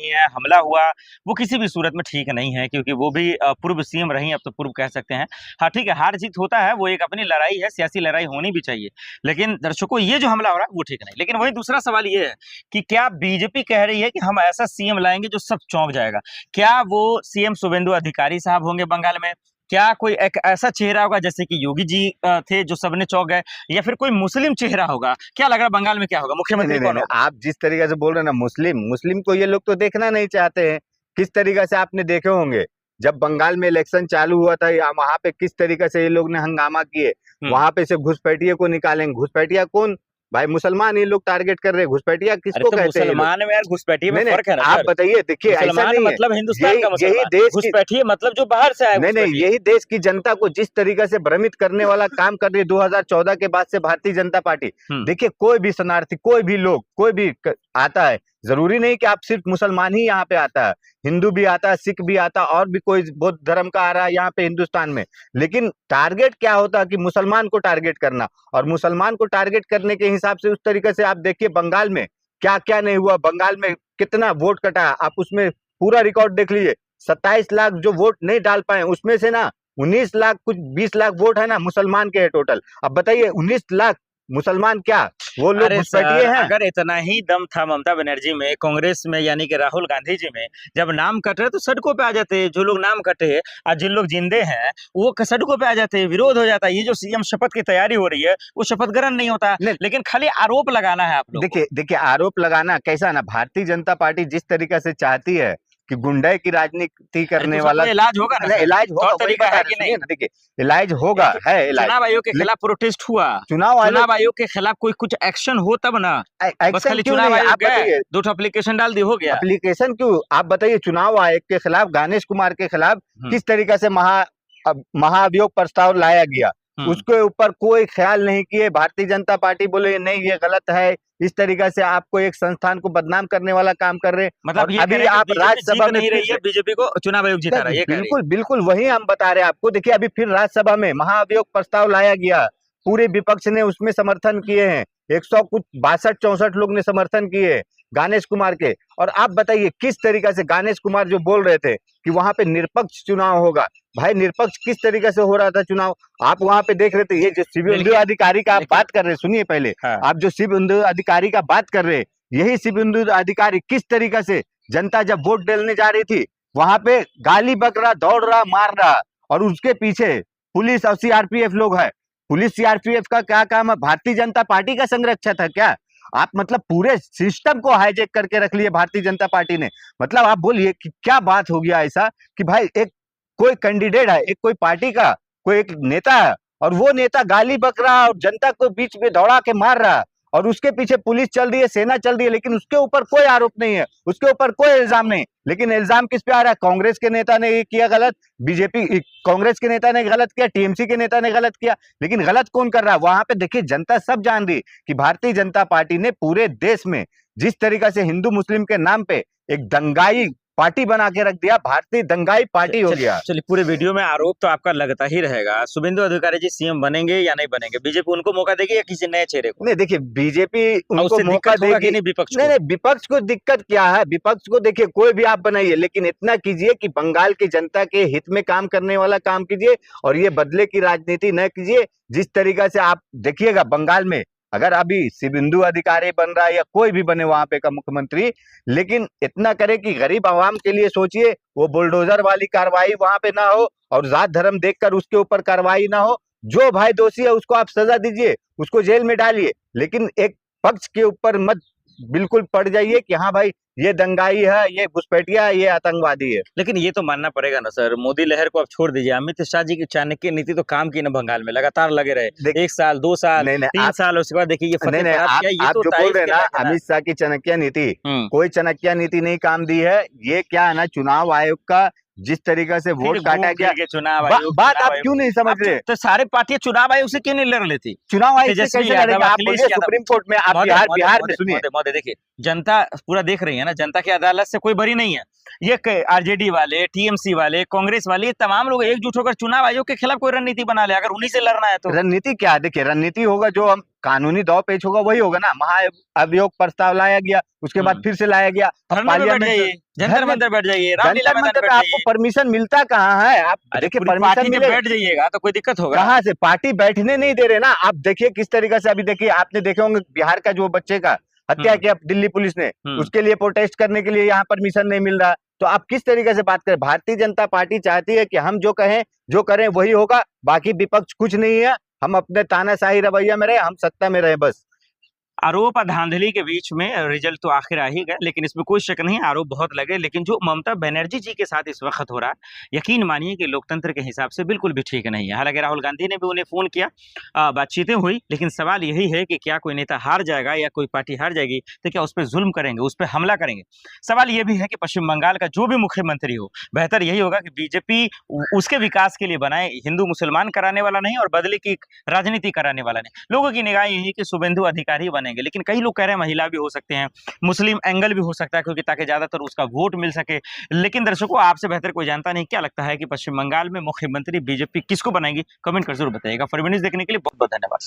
है, हमला हुआ, वो किसी भी सूरत में ठीक नहीं है क्योंकि वो भी पूर्व सीएम रही, अब तो पूर्व कह सकते हैं। हाँ ठीक है, हार-जीत होता है, वो एक अपनी लड़ाई है, सियासी लड़ाई होनी भी चाहिए। लेकिन दर्शकों ये जो हमला हो रहा है वो ठीक नहीं। लेकिन वहीं दूसरा सवाल ये है कि क्या बीजेपी कह रही है कि हम ऐसा सीएम लाएँगे जो सब चौंक जाएगा? क्या वो सीएम शुभेंदु अधिकारी साहब होंगे बंगाल में? क्या कोई एक ऐसा चेहरा होगा जैसे कि योगी जी थे जो सबने चौंक गए, या फिर कोई मुस्लिम चेहरा होगा? क्या लग रहा है बंगाल में क्या होगा? नहीं मुख्यमंत्री नहीं कौन नहीं, होगा? आप जिस तरीके से बोल रहे हैं ना, मुस्लिम मुस्लिम को ये लोग तो देखना नहीं चाहते हैं। किस तरीके से आपने देखे होंगे जब बंगाल में इलेक्शन चालू हुआ था, या वहां पे किस तरीके से ये लोग ने हंगामा किए। हुँ। वहां पे से घुसपैठिए को निकालेंगे, घुसपैठिया कौन? भाई मुसलमान ये लोग टारगेट कर रहे हैं। घुसपैठिया अरे किसको तो कहते हैं ये लोग? मुसलमान में और घुसपैठिए में नहीं नहीं, फ़र्क है ना आप सर। बताइए, देखिए ऐसा मुसलमान नहीं है। मतलब हिंदुस्तान यही का यही मुसलमान, देश की घुसपैठिए मतलब जो बाहर से आया नहीं नहीं, घुसपैठिए। यही देश की जनता को जिस तरीके से भ्रमित करने वाला काम कर रही है 2014 के बाद से भारतीय जनता पार्टी। हुँ। देखिए, कोई भी शरणार्थी, कोई भी लोग, कोई भी आता है, जरूरी नहीं कि आप सिर्फ मुसलमान ही यहाँ पे आता है। हिंदू भी आता है, सिख भी आता है, और भी कोई बौद्ध धर्म का आ रहा है यहाँ पे हिंदुस्तान में। लेकिन टारगेट क्या होता है कि मुसलमान को टारगेट करना, और मुसलमान को टारगेट करने के हिसाब से उस तरीके से आप देखिए बंगाल में क्या क्या नहीं हुआ। बंगाल में कितना वोट कटा, आप उसमें पूरा रिकॉर्ड देख लीजिए। 27 लाख जो वोट नहीं डाल पाए, उसमें से ना 19 लाख, कुछ 20 लाख वोट है ना मुसलमान के है टोटल। अब बताइए, 19 लाख मुसलमान क्या वो लोग अरे घुसपैठिए सर, हैं? अगर इतना ही दम था ममता बनर्जी में, कांग्रेस में यानी कि राहुल गांधी जी में, जब नाम कट रहे तो सड़कों पे आ जाते। जो लोग नाम कटे और जिन लोग जिंदे हैं वो सड़कों पे आ जाते, विरोध हो जाता। ये जो सीएम शपथ की तैयारी हो रही है वो शपथ ग्रहण नहीं होता, नहीं, लेकिन खाली आरोप लगाना है आप लोग को। देखिए देखिए, आरोप लगाना कैसा ना, भारतीय जनता पार्टी जिस तरीके से चाहती है कि गुंडे की राजनीति अरे तो करने उसका वाला। कोई इलाज होगा ना नहीं, सर, इलाज तौर होगा, वही तरीका बता है रहे, कि सुनिए नहीं? ना, देखिए इलाज होगा, एक है इलाज। चुनाव आयोग के लेकिन खिलाफ प्रोटेस्ट हुआ, चुनाव आयोग चुनाव आयोग के खिलाफ कोई कुछ एक्शन हो तब ना। बस एक्शन खाली क्यों चुनाव नहीं, आयोग आप गए, बताइए। 2 ठो एप्लीकेशन डाल दी, हो गया। एप्लीकेशन क्यों, आप बताइए। चुनाव आयोग के खिलाफ, गणेश कुमार के खिलाफ हम्म। किस तरीके से महाअभियोग प्रस्ताव लाया गया, हम्म। उसके ऊपर कोई ख्याल नहीं किए। भारतीय जनता पार्टी बोले नहीं, ये गलत है। इस तरीके से आपको एक संस्थान को बदनाम करने वाला काम कर रहे हैं। मतलब और ये कह अभी रहे हैं कि आप बीजेपी राज्यसभा जीत में नहीं फिर रही है, से बीजेपी को चुनाव आयोग जिता रहा है, ये कह रही है। बिल्कुल बिल्कुल वही हम बता रहे हैं आपको। देखिए, अभी फिर राज्यसभा में महाअभियोग प्रस्ताव लाया गया, पूरे विपक्ष ने उसमें समर्थन किए हैं। 100 कुछ 62-64 लोग ने समर्थन किए गणेश कुमार के। और आप बताइए किस तरीके से गणेश कुमार जो बोल रहे थे कि वहां पे निष्पक्ष चुनाव होगा, भाई निष्पक्ष किस तरीके से हो रहा था चुनाव? आप वहां पे देख रहे थे। ये जो शिवेंदु लेकिन अधिकारी का आप लेकिन बात कर रहे हैं, सुनिए पहले। हाँ। आप जो शिवेंदु अधिकारी का बात कर रहे हैं, यही शिवेंदु अधिकारी किस तरीके से जनता जब वोट डालने जा रही थी, वहां पे गाली बक रहा, दौड़ रहा, मार रहा, और उसके पीछे पुलिस और सीआरपीएफ लोग है। पुलिस सीआरपीएफ का क्या काम है? भारतीय जनता पार्टी का संरक्षक है क्या? आप मतलब पूरे सिस्टम को हाईजैक करके रख लिए भारतीय जनता पार्टी ने। मतलब आप बोलिए कि क्या बात हो गया ऐसा कि भाई एक कोई कैंडिडेट है, एक कोई पार्टी का कोई एक नेता है, और वो नेता गाली बक रहा और जनता को बीच में दौड़ा के मार रहा, और उसके पीछे पुलिस चल रही है, सेना चल रही है, लेकिन उसके ऊपर कोई आरोप नहीं है, उसके ऊपर कोई इल्जाम नहीं। लेकिन इल्जाम किस पे आ रहा है? कांग्रेस के नेता ने ये किया गलत, बीजेपी कांग्रेस के नेता ने गलत किया, टीएमसी के नेता ने गलत किया। लेकिन गलत कौन कर रहा है वहां पे? देखिए, जनता सब जान रही कि भारतीय जनता पार्टी ने पूरे देश में जिस तरीका से हिंदू मुस्लिम के नाम पे एक दंगाई पार्टी बना के रख दिया, भारतीय दंगाई पार्टी हो गया। चलिए, पूरे वीडियो में आरोप तो आपका लगता ही रहेगा। शुभेंदु अधिकारी जी सीएम बनेंगे या नहीं बनेंगे? बीजेपी उनको मौका देगी या किसी नए चेहरे को? नहीं, देखिए बीजेपी और उनको उससे मौका दिक्कत होगा कि देगी। नहीं विपक्ष नहीं को? नहीं, विपक्ष को दिक्कत क्या है? विपक्ष को देखिए कोई भी आप बनाइए, लेकिन इतना कीजिए कि बंगाल की जनता के हित में काम करने वाला काम कीजिए, और ये बदले की राजनीति न कीजिए। जिस तरीका से आप देखिएगा बंगाल में, अगर अभी शिवेंदु अधिकारी बन रहा है या कोई भी बने वहां पे का मुख्यमंत्री, लेकिन इतना करे कि गरीब आवाम के लिए सोचिए। वो बुलडोजर वाली कार्रवाई वहां पे ना हो, और जात धर्म देखकर उसके ऊपर कार्रवाई ना हो। जो भाई दोषी है उसको आप सजा दीजिए, उसको जेल में डालिए, लेकिन एक पक्ष के ऊपर मत बिल्कुल पड़ जाइए कि हाँ भाई ये दंगाई है, ये घुसपैठिया है, ये आतंकवादी है। लेकिन ये तो मानना पड़ेगा ना सर, मोदी लहर को आप छोड़ दीजिए, अमित शाह जी की चाणक्य नीति तो काम की ना बंगाल में, लगातार लगे रहे। देख 1 साल, 2 साल, नहीं नहीं 3 आप साल, उसके बाद देखिए ये नहीं फतेह नहीं प्राप्त किया, ये आप तो जो बोल तारीफ रहे हैं के ना, लायक है ना। अमित शाह की चाणक्य नीति, हम्म। कोई चाणक्य नीति नहीं काम दी है। ये क्या है ना, चुनाव आयोग का जिस तरीके से फिर वोट काटा घूम गया। फिर के चुनाव आयोग, बात चुनाव आप आयोग। क्यों नहीं समझ आप रहे? तो सारे पार्टियां चुनाव आयोग से क्यों नहीं लड़ लेती? चुनाव आयोग से तेजस्वी कैसे यादव, लड़ेंगे? आप अखिलेश बोलिए यादव। सुप्रीम कोर्ट में, आप महोदय बिहार महोदय बिहार में महोदय सुनिए। महोदय महोदय देखिए, जनता पूरा देख रही है ना, जनता की अदालत से कोई बरी नहीं है। ये आरजेडी वाले, टीएमसी वाले, कांग्रेस वाले, ये तमाम लोग एकजुट होकर चुनाव आयोग के खिलाफ कोई रणनीति बना ले, अगर उन्हीं से लड़ना है तो। रणनीति क्या, देखिए रणनीति होगा जो हम कानूनी दाव पेच होगा वही होगा ना। महाअभियोग प्रस्ताव लाया गया, उसके बाद फिर से लाया गया। धरने पे बैठ जाइए, जंतर मंतर बैठ जाइए, रामलीला मैदान बैठ आपको जाइए। परमिशन मिलता कहाँ है? आप देखिए पूरी पार्टी परमिशन जब मिले बैठ जाइएगा तो कोई दिक्कत होगा? कहाँ से? पार्टी बैठने नहीं दे रहे ना। आप देखिए किस तरीके से, अभी देखिए आपने देखे होंगे बिहार का जो बच्चे का हत्या किया दिल्ली पुलिस ने, उसके लिए प्रोटेस्ट करने के लिए यहाँ परमिशन नहीं मिल रहा। तो आप किस तरीके से बात करें? भारतीय जनता पार्टी चाहती है कि हम जो कहें जो करें वही होगा, बाकी विपक्ष कुछ नहीं है। हम अपने तानाशाही रवैया में रहे, हम सत्ता में रहे बस। आरोप और धांधली के बीच में रिजल्ट तो आखिर आ ही गया, लेकिन इसमें कोई शक नहीं, आरोप बहुत लगे। लेकिन जो ममता बनर्जी जी के साथ इस वक्त हो रहा है, यकीन मानिए कि लोकतंत्र के हिसाब से बिल्कुल भी ठीक नहीं है। हालांकि राहुल गांधी ने भी उन्हें फोन किया, बातचीतें हुई, लेकिन सवाल यही है कि क्या कोई नेता हार जाएगा या कोई पार्टी हार जाएगी तो क्या उस पर जुल्म करेंगे, उस पर हमला करेंगे? सवाल यह भी है कि पश्चिम बंगाल का जो भी मुख्यमंत्री हो, बेहतर यही होगा कि बीजेपी उसके विकास के लिए बनाए, हिंदू मुसलमान कराने वाला नहीं और बदले की राजनीति कराने वाला नहीं। लोगों की निगाह यही कि शुभेंदु अधिकारी बनेंगे, लेकिन कई लोग कह रहे हैं महिला भी हो सकते हैं, मुस्लिम एंगल भी हो सकता है, क्योंकि ताकि ज्यादातर उसका वोट मिल सके। लेकिन दर्शकों, आपसे बेहतर कोई जानता नहीं, क्या लगता है कि पश्चिम बंगाल में मुख्यमंत्री बीजेपी किसको बनाएगी? कमेंट कर जरूर बताइएगा। फॉर न्यूज़ देखने के लिए बहुत बहुत धन्यवाद।